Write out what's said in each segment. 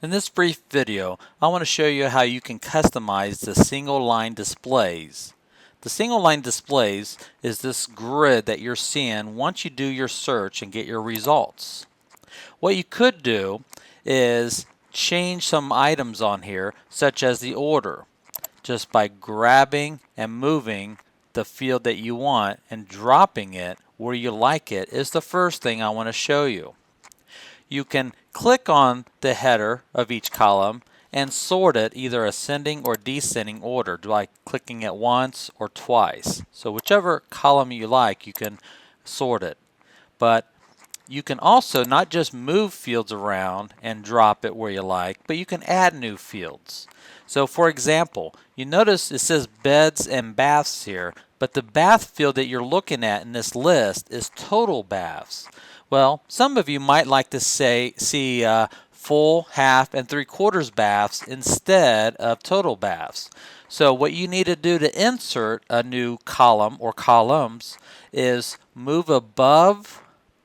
In this brief video, I want to show you how you can customize the single line displays. The single line displays is this grid that you're seeing once you do your search and get your results. What you could do is change some items on here, such as the order, just by grabbing and moving the field that you want and dropping it where you like it is the first thing I want to show you. You can click on the header of each column and sort it either ascending or descending order by clicking it once or twice. So whichever column you like, you can sort it. But you can also not just move fields around and drop it where you like, but you can add new fields. So for example, you notice it says beds and baths here, but the bath field that you're looking at in this list is total baths. Well, some of you might like to see full, half, and three-quarters baths instead of total baths. So what you need to do to insert a new column or columns is move above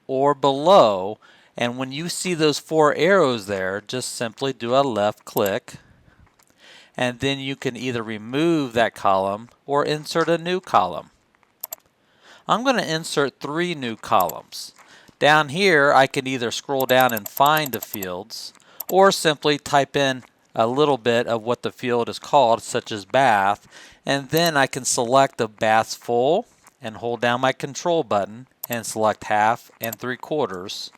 or below, and when you see those four arrows there, just simply do a left click, and then you can either remove that column or insert a new column. I'm going to insert 3 new columns. Down here, I can either scroll down and find the fields, or simply type in a little bit of what the field is called, such as bath, and then I can select the baths full and hold down my control button and select half and three-quarters.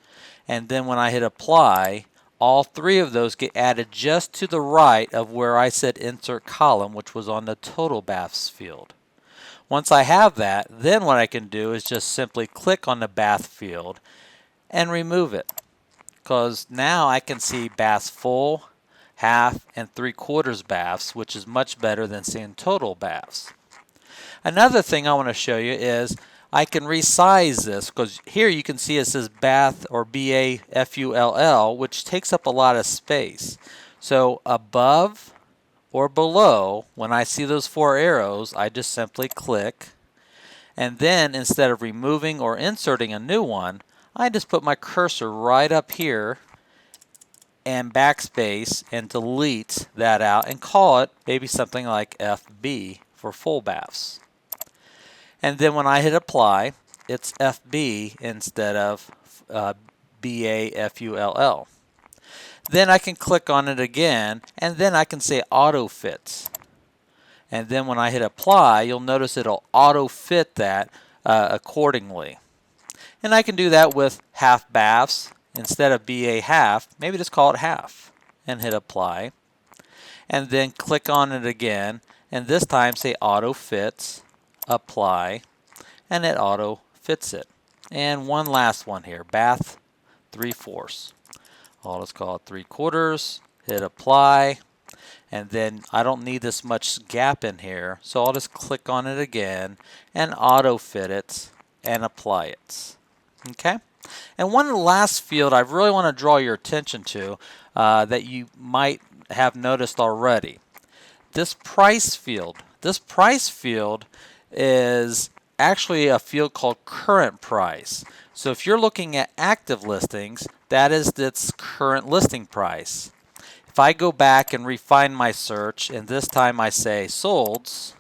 And then when I hit apply, all 3 of those get added just to the right of where I said insert column, which was on the total baths field. Once I have that, then what I can do is just simply click on the bath field and remove it, because now I can see baths full, half, and three-quarters baths, which is much better than seeing total baths. Another thing I want to show you is I can resize this, because here you can see it says bath or B-A-F-U-L-L, which takes up a lot of space. So above or below, when I see those 4 arrows, I just simply click, and then instead of removing or inserting a new one, I just put my cursor right up here and backspace and delete that out and call it maybe something like FB for full baths. And then when I hit apply, it's FB instead of BAFULL. Then I can click on it again, and then I can say auto fits. And then when I hit apply, you'll notice it'll auto fit that accordingly. And I can do that with half baths. Instead of BA half, maybe just call it half and hit apply. And then click on it again, and this time say auto fits, apply, and it auto fits it. And one last one here, bath 3/4. I'll just call it 3/4, hit apply, and then I don't need this much gap in here, so I'll just click on it again and auto fit it and apply it. Okay? And one last field I really want to draw your attention to that you might have noticed already. This price field. This price field is actually a field called current price. So if you're looking at active listings, that is its current listing price. If I go back and refine my search, and this time I say solds,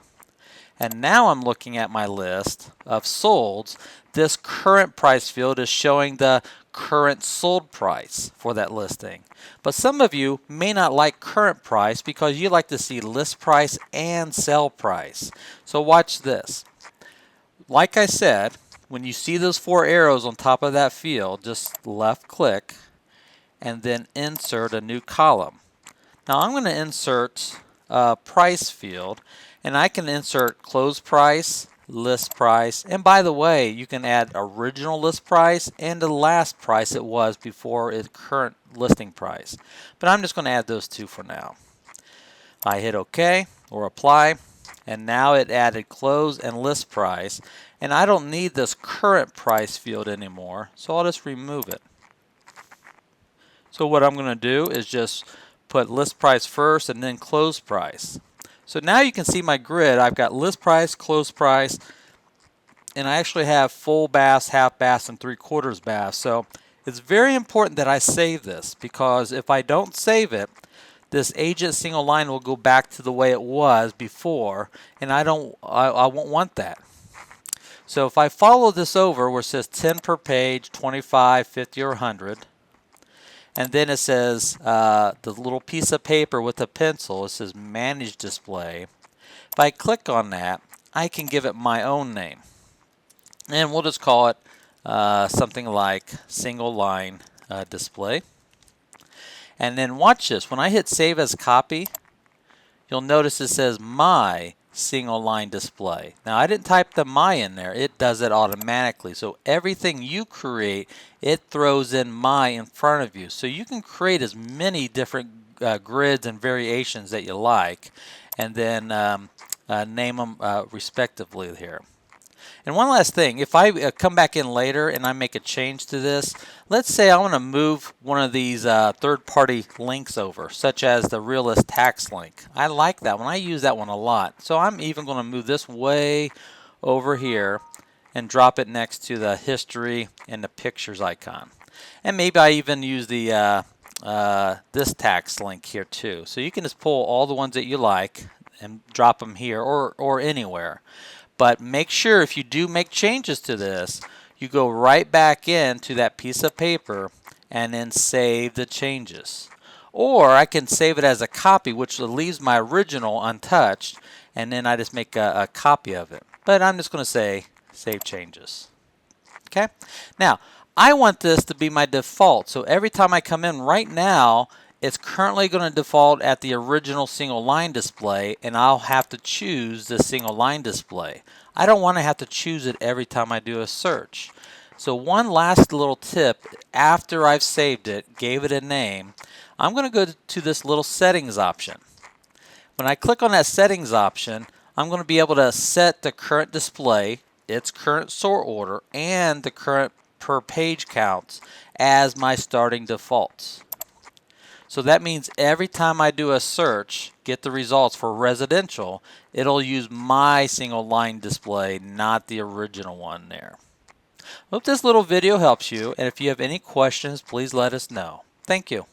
and now I'm looking at my list of solds, this current price field is showing the current sold price for that listing. But some of you may not like current price because you like to see list price and sell price. So watch this. Like I said, when you see those 4 arrows on top of that field, just left click and then insert a new column. Now I'm going to insert a price field, and I can insert close price, list price, and by the way, you can add original list price and the last price it was before its current listing price. But I'm just going to add those 2 for now. I hit OK or apply, and now it added close and list price, and I don't need this current price field anymore, so I'll just remove it. So what I'm going to do is just put list price first and then close price. So now you can see my grid. I've got list price, close price, and I actually have full baths, half baths, and three-quarters baths. So It's very important that I save this, because if I don't save it, this agent single line will go back to the way it was before, and I won't want that. So if I follow this over where it says 10 per page, 25, 50, or 100, and then it says the little piece of paper with a pencil, it says Manage Display. If I click on that, I can give it my own name. And we'll just call it something like Single Line Display. And then watch this. When I hit Save as Copy, you'll notice it says My Single Line Display. Now, I didn't type the My in there. It does it automatically. So everything you create, it throws in My in front of you. So you can create as many different grids and variations that you like, and then name them respectively here. And one last thing, if I come back in later and I make a change to this, let's say I want to move one of these third-party links over, such as the Realist Tax link. I like that one. I use that one a lot. So I'm even going to move this way over here and drop it next to the history and the pictures icon. And maybe I even use the this tax link here too. So you can just pull all the ones that you like and drop them here or anywhere. But make sure if you do make changes to this, you go right back into that piece of paper and then save the changes. Or I can save it as a copy, which leaves my original untouched, and then I just make a copy of it. But I'm just going to say Save Changes. Okay? Now, I want this to be my default. So every time I come in right now, it's currently going to default at the original single line display, and I'll have to choose the single line display. I don't want to have to choose it every time I do a search. So one last little tip, after I've saved it, gave it a name, I'm going to go to this little settings option. When I click on that settings option, I'm going to be able to set the current display, its current sort order, and the current per page counts as my starting defaults. So that means every time I do a search, get the results for residential, it'll use my single line display, not the original one there. Hope this little video helps you, and if you have any questions, please let us know. Thank you.